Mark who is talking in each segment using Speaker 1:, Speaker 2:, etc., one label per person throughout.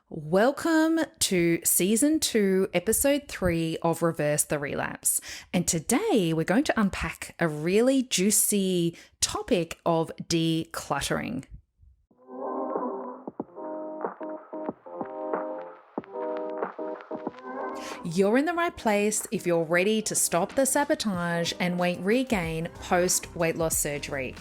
Speaker 1: Welcome to Season 2, Episode 3 of Reverse the Relapse. And today we're going to unpack a really juicy topic of decluttering. You're in the right place if you're ready to stop the sabotage and weight regain post-weight loss surgery.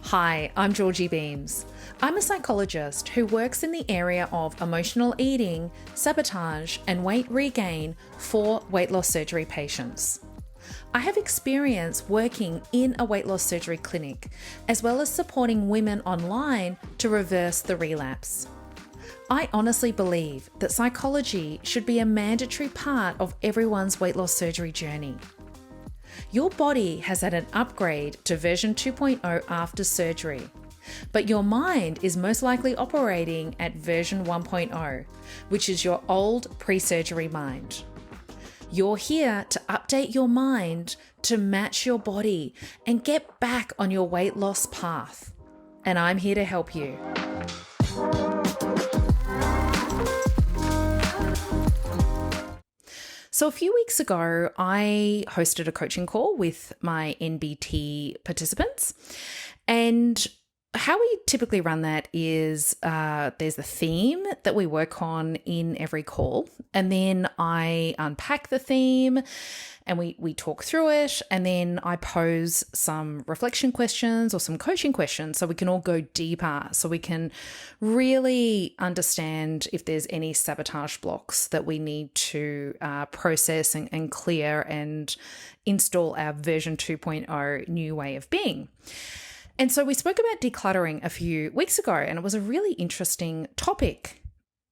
Speaker 1: Hi, I'm Georgie Beams. I'm a psychologist who works in the area of emotional eating, sabotage, and weight regain for weight loss surgery patients. I have experience working in a weight loss surgery clinic, as well as supporting women online to reverse the relapse. I honestly believe that psychology should be a mandatory part of everyone's weight loss surgery journey. Your body has had an upgrade to version 2.0 after surgery, but your mind is most likely operating at version 1.0, which is your old pre-surgery mind. You're here to update your mind to match your body and get back on your weight loss path. And I'm here to help you. So a few weeks ago, I hosted a coaching call with my NBT participants. And how we typically run that is there's a theme that we work on in every call. And then I unpack the theme and we talk through it. And then I pose some reflection questions or some coaching questions so we can all go deeper, so we can really understand if there's any sabotage blocks that we need to process and clear and install our version 2.0 new way of being. And so we spoke about decluttering a few weeks ago, and it was a really interesting topic.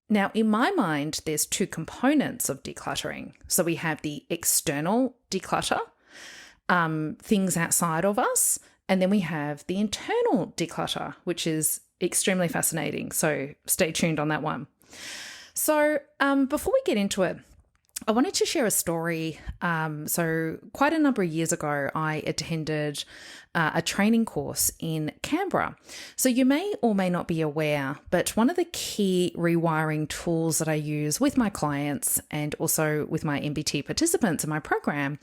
Speaker 1: Now, in my mind, there's two components of decluttering. So we have the external declutter, things outside of us, and then we have the internal declutter, which is extremely fascinating. So stay tuned on that one. So before we get into it, I wanted to share a story. So quite a number of years ago, I attended a training course in Canberra. So you may or may not be aware, but one of the key rewiring tools that I use with my clients and also with my MBT participants in my program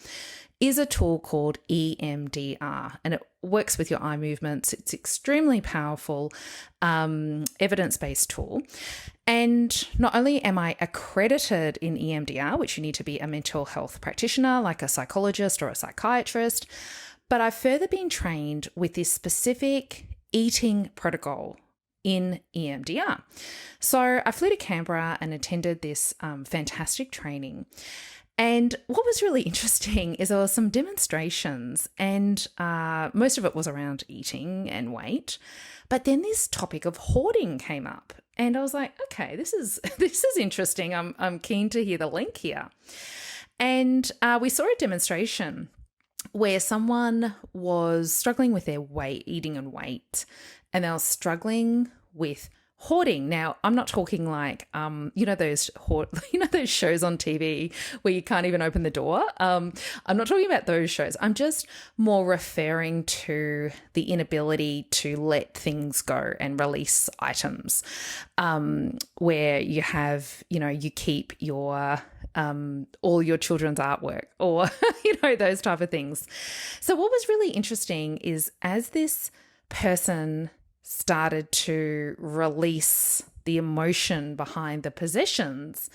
Speaker 1: is a tool called Emdr, and it works with your eye movements. It's extremely powerful, evidence-based tool. And not only am I accredited in EMDR, which you need to be a mental health practitioner like a psychologist or a psychiatrist, but I've further been trained with this specific eating protocol in EMDR. So I flew to Canberra and attended this fantastic training. And what was really interesting is there were some demonstrations, and most of it was around eating and weight. But then this topic of hoarding came up, and I was like, okay, this is interesting. I'm keen to hear the link here. And we saw a demonstration where someone was struggling with their weight, eating and weight, and they were struggling with hoarding. Now, I'm not talking like, those shows on TV where you can't even open the door. I'm not talking about those shows. I'm just more referring to the inability to let things go and release items, where you have, you keep your all your children's artwork or, those type of things. So what was really interesting is as this person started to release the emotion behind the possessions,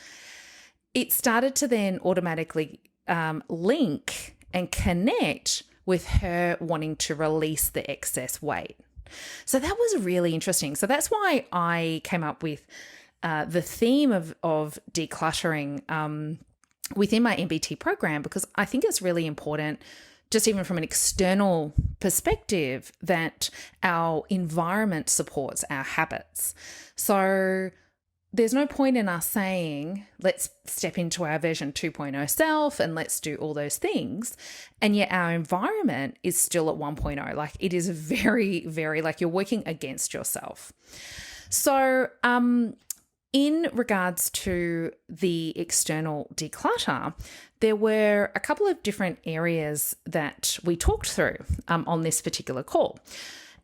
Speaker 1: it started to then automatically link and connect with her wanting to release the excess weight. So that was really interesting. So that's why I came up with the theme of decluttering within my MBT program, because I think it's really important, just even from an external perspective, that our environment supports our habits. So there's no point in us saying, let's step into our version 2.0 self and let's do all those things. And yet our environment is still at 1.0. Like it is very, very, like you're working against yourself. So, in regards to the external declutter, there were a couple of different areas that we talked through on this particular call.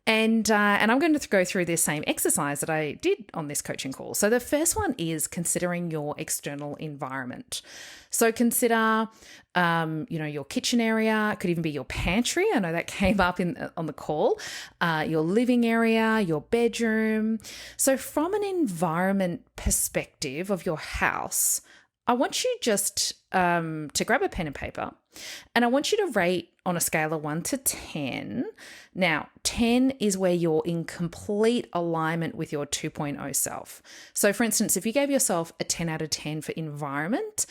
Speaker 1: And I'm going to go through this same exercise that I did on this coaching call. So the first one is considering your external environment. So consider, your kitchen area. It could even be your pantry. I know that came up on the call. Your living area, your bedroom. So from an environment perspective of your house, I want you just to grab a pen and paper, and I want you to rate on a scale of 1 to 10. Now, 10 is where you're in complete alignment with your 2.0 self. So for instance, if you gave yourself a 10 out of 10 for environment,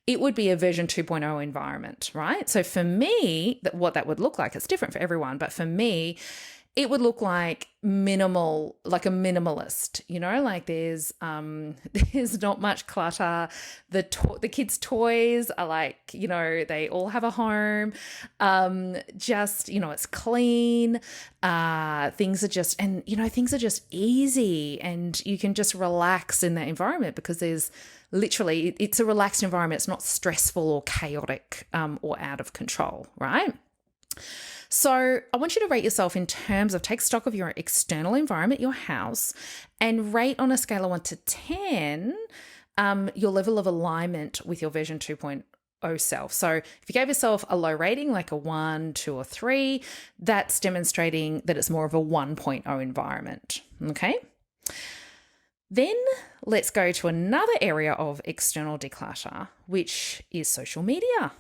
Speaker 1: it would be a version 2.0 environment, right? So for me, what that would look like, it's different for everyone, but for me, it would look like minimal, like a minimalist, like there's not much clutter. The kids' toys are like, they all have a home. It's clean. Things are just easy, and you can just relax in that environment because it's a relaxed environment. It's not stressful or chaotic, or out of control, right? So I want you to rate yourself in terms of take stock of your external environment, your house, and rate on a scale of 1 to 10 your level of alignment with your version 2.0 self. So if you gave yourself a low rating, like a 1, 2, or 3, that's demonstrating that it's more of a 1.0 environment. Okay. Then let's go to another area of external declutter, which is social media.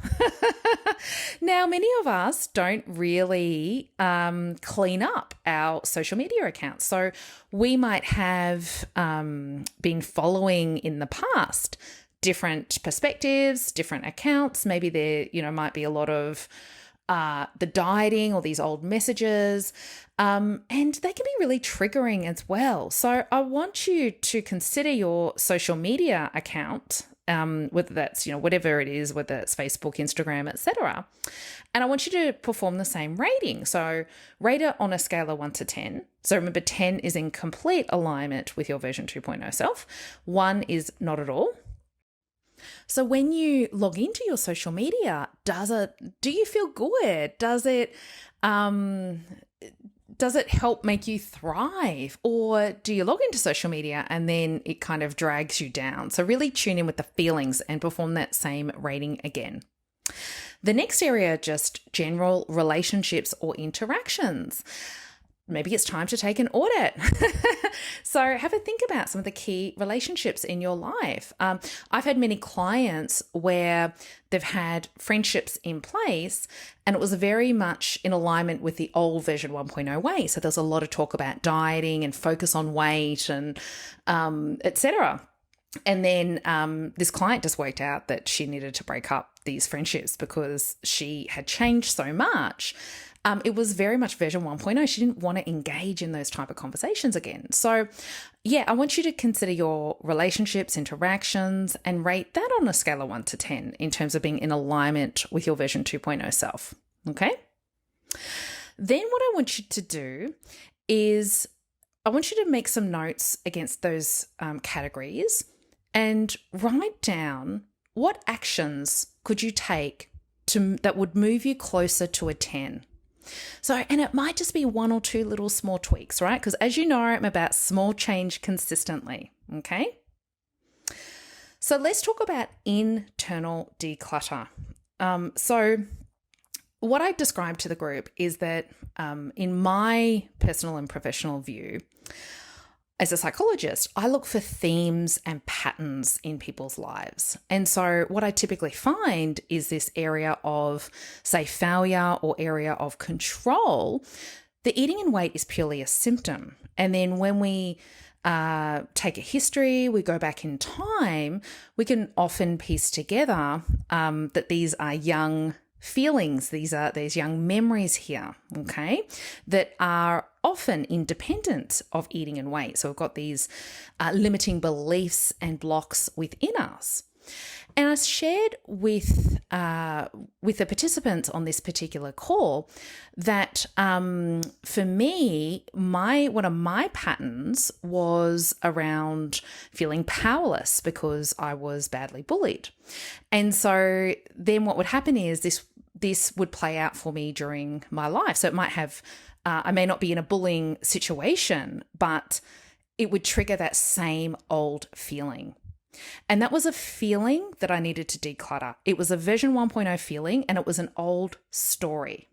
Speaker 1: Now, many of us don't really clean up our social media accounts. So we might have been following in the past different perspectives, different accounts. Maybe there, might be a lot of the dieting or these old messages, and they can be really triggering as well. So I want you to consider your social media account, whether that's, whatever it is, whether it's Facebook, Instagram, etc. And I want you to perform the same rating. So rate it on a scale of 1 to 10. So remember, 10 is in complete alignment with your version 2.0 self. 1 is not at all. So when you log into your social media, do you feel good? Does it help make you thrive? Or do you log into social media and then it kind of drags you down? So really tune in with the feelings and perform that same rating again. The next area, just general relationships or interactions. Maybe it's time to take an audit. So have a think about some of the key relationships in your life. I've had many clients where they've had friendships in place and it was very much in alignment with the old version 1.0 way. So there's a lot of talk about dieting and focus on weight and etc. And then this client just worked out that she needed to break up these friendships because she had changed so much. It was very much version 1.0. She didn't want to engage in those type of conversations again. So yeah, I want you to consider your relationships, interactions, and rate that on a scale of 1 to 10 in terms of being in alignment with your version 2.0 self. Okay. Then what I want you to do is I want you to make some notes against those categories and write down what actions could you take that would move you closer to a 10. So, and it might just be 1 or 2 little small tweaks, right? Because as you know, I'm about small change consistently, okay? So let's talk about internal declutter. So what I described to the group is that in my personal and professional view, as a psychologist, I look for themes and patterns in people's lives. And so what I typically find is this area of, say, failure or area of control. The eating and weight is purely a symptom. And then when we take a history, we go back in time, we can often piece together that these are young feelings, there's young memories here, okay, that are often independent of eating and weight. So we've got these limiting beliefs and blocks within us. And I shared with the participants on this particular call that for me, one of my patterns was around feeling powerless because I was badly bullied. And so then what would happen is this would play out for me during my life. So it might have I may not be in a bullying situation, but it would trigger that same old feeling. And that was a feeling that I needed to declutter. It was a version 1.0 feeling, and it was an old story.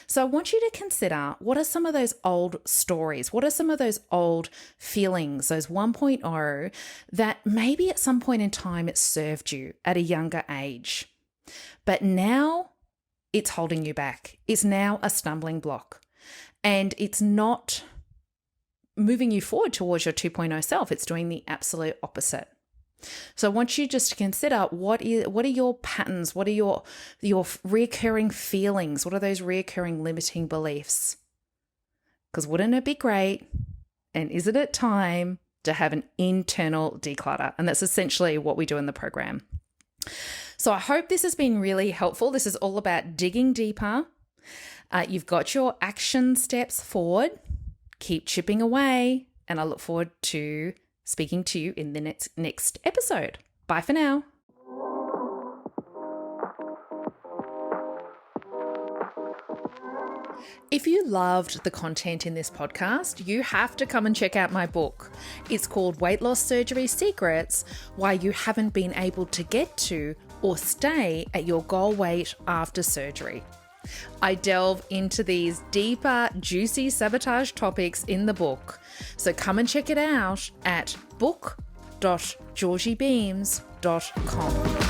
Speaker 1: So I want you to consider, what are some of those old stories? What are some of those old feelings, those 1.0, that maybe at some point in time it served you at a younger age, but now it's holding you back. It's now a stumbling block, and it's not moving you forward towards your 2.0 self. It's doing the absolute opposite. So I want you just to consider, what are your patterns? What are your reoccurring feelings? What are those reoccurring limiting beliefs? Because wouldn't it be great, and isn't it time to have an internal declutter? And that's essentially what we do in the program. So I hope this has been really helpful. This is all about digging deeper. You've got your action steps forward. Keep chipping away, and I look forward to speaking to you in the next episode. Bye for now. If you loved the content in this podcast, you have to come and check out my book. It's called Weight Loss Surgery Secrets: Why You Haven't Been Able to Get to or Stay at Your Goal Weight After Surgery. I delve into these deeper, juicy sabotage topics in the book. So come and check it out at book.georgiebeams.com.